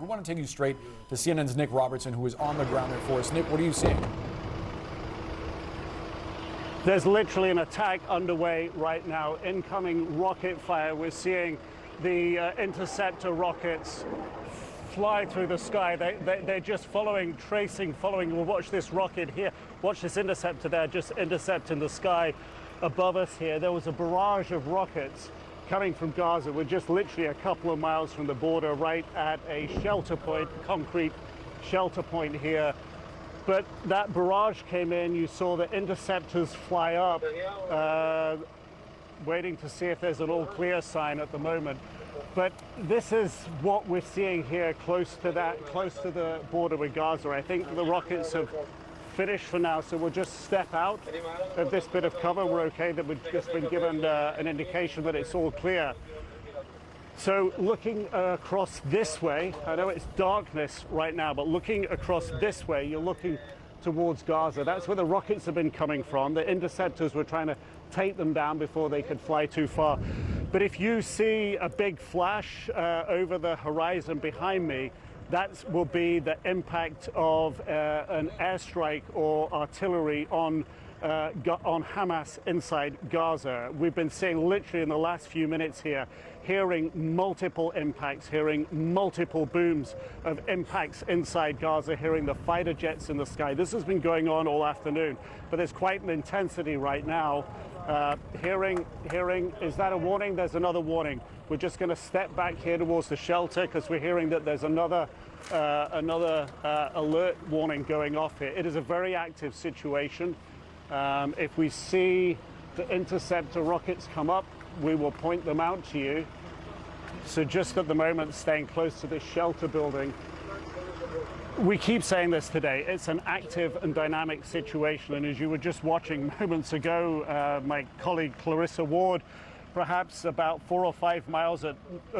We want to take you straight to CNN's Nick Robertson, who is on the ground there for us. Nick, what are you seeing? There's literally an attack underway right now. Incoming rocket fire. We're seeing the interceptor rockets fly through the sky. They're just following. We'll watch this rocket here. Watch this interceptor there, just intercepting the sky above us here. There was a barrage of rockets coming from Gaza. We're just literally a couple of miles from the border, right at a shelter point, concrete shelter point here. But that barrage came in. You saw the interceptors fly up, waiting to see if there's an all clear sign at the moment. But this is what we're seeing here close to the border with Gaza. I think the rockets have finished for now, so we'll just step out of this bit of cover. We're okay that we've just been given an indication that it's all clear. So looking across this way, I know it's darkness right now, but looking across this way, you're looking towards Gaza. That's where the rockets have been coming from. The interceptors were trying to take them down before they could fly too far. But if you see a big flash over the horizon behind me, that will be the impact of an airstrike or artillery on Hamas inside Gaza. We've been seeing literally in the last few minutes here, hearing multiple impacts, hearing multiple booms of impacts inside Gaza, hearing the fighter jets in the sky. This has been going on all afternoon, but there's quite an intensity right now. Hearing, is that a warning? There's another warning. We're just going to step back here towards the shelter because we're hearing that there's another alert warning going off here. It is a very active situation. If we see the interceptor rockets come up, we will point them out to you. So just at the moment, staying close to this shelter building. We keep saying this today, it's an active and dynamic situation. And as you were just watching moments ago, my colleague Clarissa Ward, perhaps about 4 or 5 miles at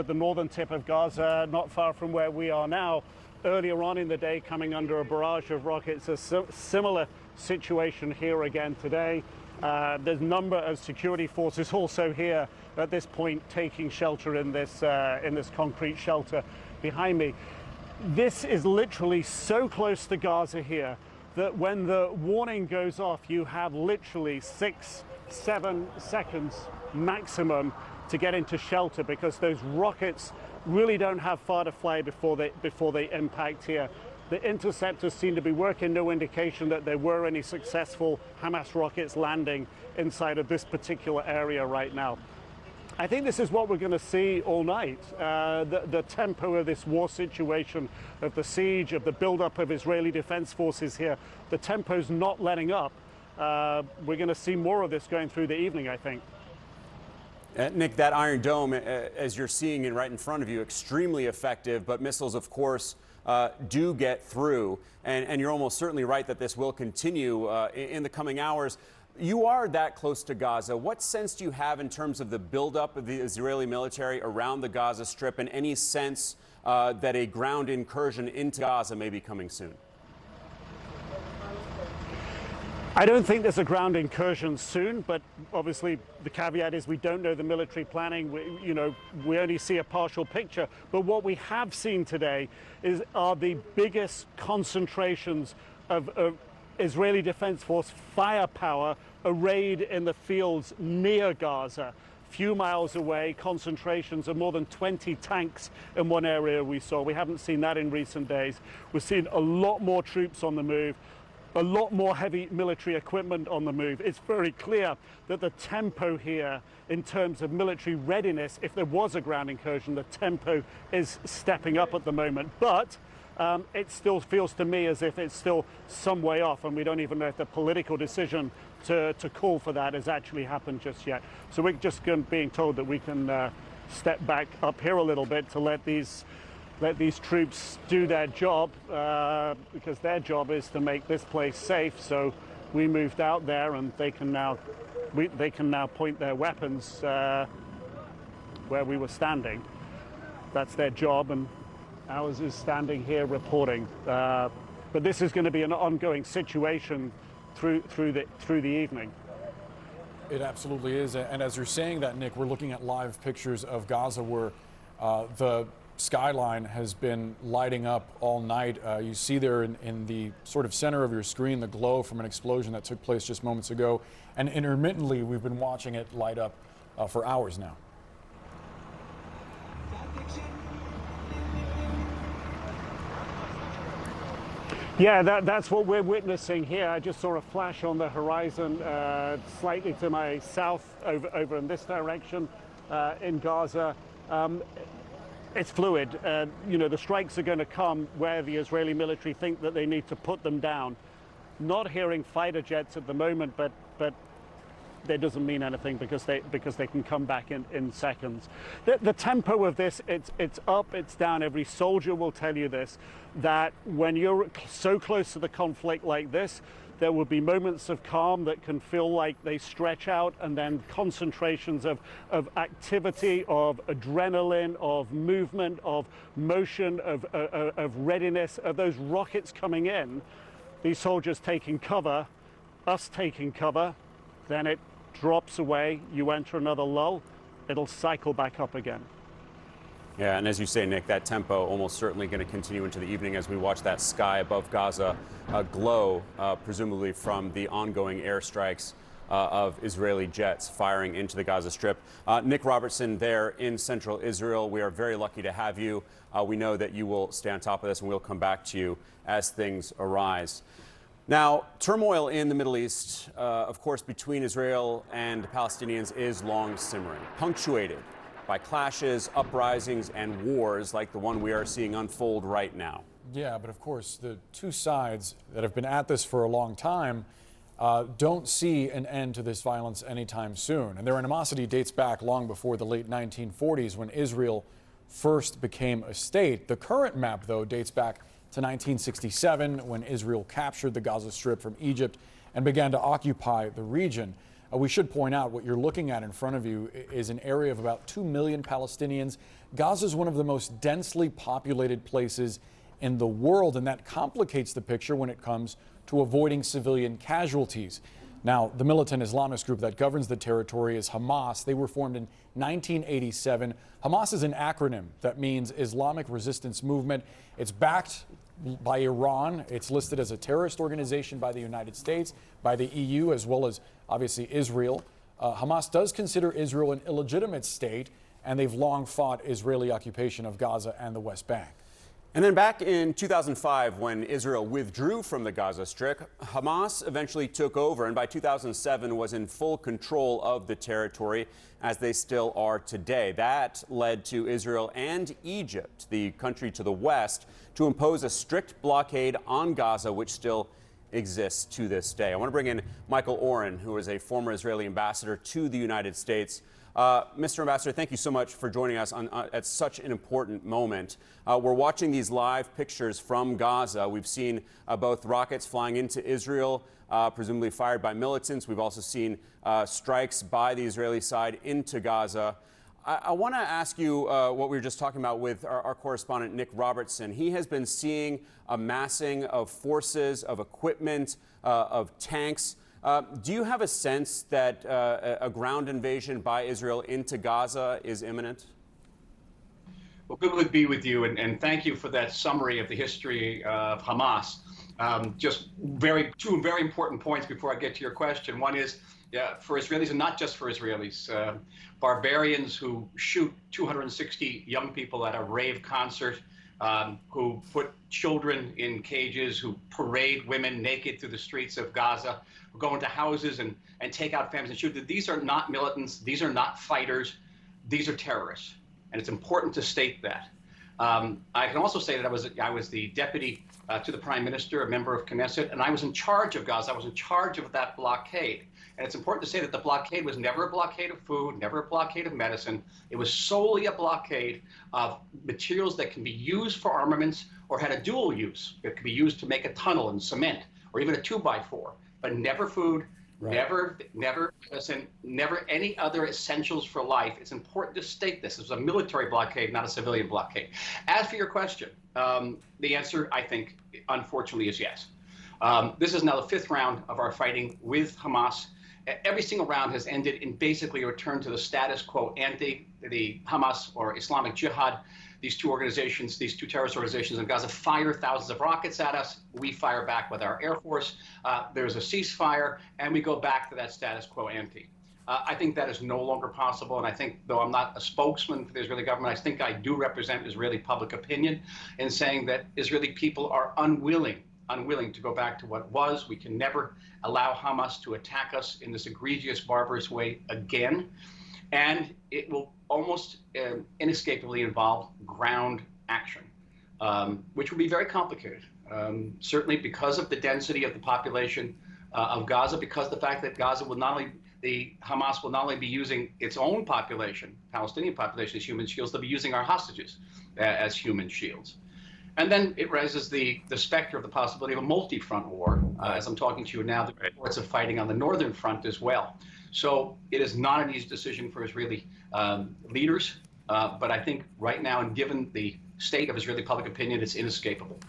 the northern tip of Gaza, not far from where we are now, earlier on in the day coming under a barrage of rockets. A similar situation here again today. There's a number of security forces also here at this point taking shelter in this concrete shelter behind me. This is literally so close to Gaza here that when the warning goes off, you have literally 6-7 seconds maximum to get into shelter because those rockets really don't have far to fly before they impact here. The interceptors seem to be working, no indication that there were any successful Hamas rockets landing inside of this particular area right now. I think this is what we're going to see all night. The tempo of this war situation, of the siege, of the buildup of Israeli defense forces here, the tempo's not letting up. We're going to see more of this going through the evening, I think. Nick, that Iron Dome, as you're seeing it right in front of you, extremely effective, but missiles, of course, do get through. And you're almost certainly right that this will continue in the coming hours. You are that close to Gaza. What sense do you have in terms of the buildup of the Israeli military around the Gaza Strip, and any sense that a ground incursion into Gaza may be coming soon? I don't think there's a ground incursion soon, but obviously the caveat is we don't know the military planning. We only see a partial picture. But what we have seen today are the biggest concentrations of Israeli Defense Force firepower arrayed in the fields near Gaza. Few miles away, concentrations of more than 20 tanks in one area we saw. We haven't seen that in recent days. We've seen a lot more troops on the move, a lot more heavy military equipment on the move. It's very clear that the tempo here in terms of military readiness, if there was a ground incursion, the tempo is stepping up at the moment. But it still feels to me as if it's still some way off, and we don't even know if the political decision to call for that has actually happened just yet. So we're just being told that we can step back up here a little bit to let these troops do their job, because their job is to make this place safe. So we moved out there, and they can now point their weapons where we were standing. That's their job, and ours is standing here reporting. But this is going to be an ongoing situation through the evening. It absolutely is. And as you're saying that, Nick, we're looking at live pictures of Gaza where the skyline has been lighting up all night. You see there in the sort of center of your screen the glow from an explosion that took place just moments ago. And intermittently, we've been watching it light up for hours now. Yeah, that's what we're witnessing here. I just saw a flash on the horizon slightly to my south over in this direction in Gaza. It's fluid. You know, the strikes are going to come where the Israeli military think that they need to put them down. Not hearing fighter jets at the moment, but that doesn't mean anything because they can come back in seconds. The tempo of this, it's up, it's down. Every soldier will tell you this, that when you're so close to the conflict like this, there will be moments of calm that can feel like they stretch out, and then concentrations of activity, of adrenaline, of movement, of motion, of readiness, of those rockets coming in, these soldiers taking cover, us taking cover, then it drops away, you enter another lull, it'll cycle back up again. Yeah, and as you say, Nick, that tempo almost certainly going to continue into the evening as we watch that sky above Gaza glow, presumably from the ongoing airstrikes of Israeli jets firing into the Gaza Strip. Nick Robertson there in central Israel. We are very lucky to have you. We know that you will stay on top of this, and we'll come back to you as things arise. Now, turmoil in the Middle East, of course, between Israel and the Palestinians is long simmering, punctuated by clashes, uprisings, and wars like the one we are seeing unfold right now. Yeah, but of course, the two sides that have been at this for a long time don't see an end to this violence anytime soon. And their animosity dates back long before the late 1940s when Israel first became a state. The current map, though, dates back to 1967 when Israel captured the Gaza Strip from Egypt and began to occupy the region. We should point out what you're looking at in front of you is an area of about 2 million Palestinians. Gaza is one of the most densely populated places in the world, and that complicates the picture when it comes to avoiding civilian casualties. Now, the militant Islamist group that governs the territory is Hamas. They were formed in 1987. Hamas is an acronym that means Islamic Resistance Movement. It's backed by Iran. It's listed as a terrorist organization by the United States, by the EU, as well as obviously Israel. Hamas does consider Israel an illegitimate state, and they've long fought Israeli occupation of Gaza and the West Bank. And then back in 2005, when Israel withdrew from the Gaza Strip, Hamas eventually took over and by 2007 was in full control of the territory, as they still are today. That led to Israel and Egypt, the country to the west, to impose a strict blockade on Gaza, which still exists to this day. I want to bring in Michael Oren, who is a former Israeli ambassador to the United States. Mr. Ambassador, thank you so much for joining us at such an important moment. We're watching these live pictures from Gaza. We've seen both rockets flying into Israel, presumably fired by militants. We've also seen strikes by the Israeli side into Gaza. I want to ask you what we were just talking about with our correspondent, Nick Robertson. He has been seeing a massing of forces, of equipment, of tanks. Do you have a sense that a ground invasion by Israel into Gaza is imminent? Well, good to be with you, and thank you for that summary of the history of Hamas. Just two very important points before I get to your question. One is, for Israelis, and not just for Israelis, barbarians who shoot 260 young people at a rave concert, who put children in cages, who parade women naked through the streets of Gaza, who go into houses and take out families and shoot. These are not militants. These are not fighters. These are terrorists. And it's important to state that. I can also say that I was the deputy to the prime minister, a member of Knesset, and I was in charge of Gaza. I was in charge of that blockade. And it's important to say that the blockade was never a blockade of food, never a blockade of medicine. It was solely a blockade of materials that can be used for armaments or had a dual use. It could be used to make a tunnel and cement or even a 2x4, but never food, right. never medicine, never any other essentials for life. It's important to state this. It was a military blockade, not a civilian blockade. As for your question, the answer, I think, unfortunately, is yes. This is now the 5th round of our fighting with Hamas. Every single round has ended in basically a return to the status quo ante the Hamas or Islamic Jihad. these two organizations, these two terrorist organizations in Gaza, fire thousands of rockets at us. We fire back with our Air Force. There's a ceasefire, and we go back to that status quo ante. I think that is no longer possible, and I think, though I'm not a spokesman for the Israeli government, I think I do represent Israeli public opinion in saying that Israeli people are unwilling to go back to what was. We can never allow Hamas to attack us in this egregious, barbarous way again, and it will almost inescapably involve ground action, which will be very complicated, certainly because of the density of the population of Gaza, because of the fact that Gaza will not only Hamas will not only be using its own population, Palestinian population, as human shields, they'll be using our hostages as human shields. And then it raises the specter of the possibility of a multi-front war. As I'm talking to you now, the reports of fighting on the northern front as well. So it is not an easy decision for Israeli leaders, but I think right now, and given the state of Israeli public opinion, it's inescapable.